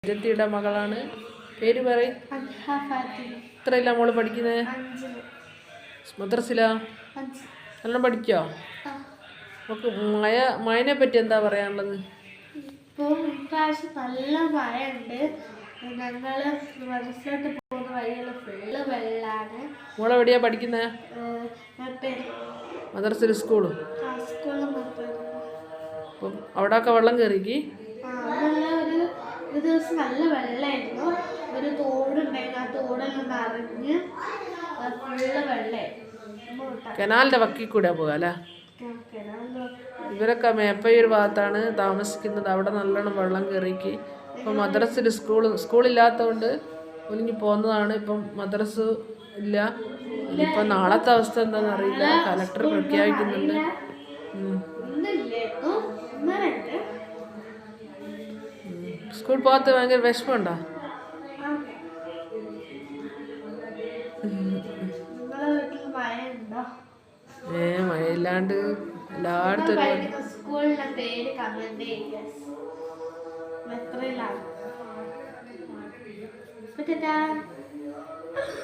ജത്തിയുടെ മകളാണ്. പേര് പറയും. എത്രയില്ല മോള് പഠിക്കുന്നത്? മദ്രസിലാ? നല്ലോണം പഠിക്കോ? നമുക്ക് മഴനെ പറ്റി എന്താ പറയാനുള്ളത്? ഇപ്പോൾ ഇപ്രാവശ്യം നല്ല മഴയുണ്ട്. ഞങ്ങള് മദ്രസയിലോട്ട് പോകുന്ന വഴിയുള്ള ഫുള്ള് വെള്ളമാണ്. മോളെവിടെയാ പഠിക്കുന്നത്? മദ്രസയിൽ സ്കൂളും. അപ്പം അവിടെയൊക്കെ വെള്ളം കയറിക്ക്. ഒരു ദിവസം നല്ല വെള്ളമായിരുന്നു. ഒരു തോടുണ്ടായിരുന്നു. ആ തോടെല്ലാം നിറഞ്ഞ് ഫുള്ള് വെള്ളമായിരുന്നു. കനാലിൻ്റെ വക്കിൽ കൂടെ പോകാം അല്ലേ? ഇവരൊക്കെ മേപ്പയൂർ ഭാഗത്താണ് താമസിക്കുന്നത്. അവിടെ നല്ലോണം വെള്ളം കയറിക്ക്. ഇപ്പം മദ്രസിൽ സ്കൂളില്ലാത്തതുകൊണ്ട് ഒലിഞ്ഞ് പോകുന്നതാണ്. ഇപ്പം മദ്രസ് ഇല്ല. ഇനിയിപ്പം നാളത്തെ അവസ്ഥ എന്താണെന്ന് അറിയില്ല. കലക്ടർ പ്രഖ്യാപിക്കുന്നുണ്ട്. സ്കൂൾ പോകാത്ത ഭയങ്കര വിഷമമുണ്ടോ? മഴയില്ലാണ്ട് എല്ലായിടത്തും സ്കൂളിന്റെ പേര് കമന്റ് ചെയ്യുക.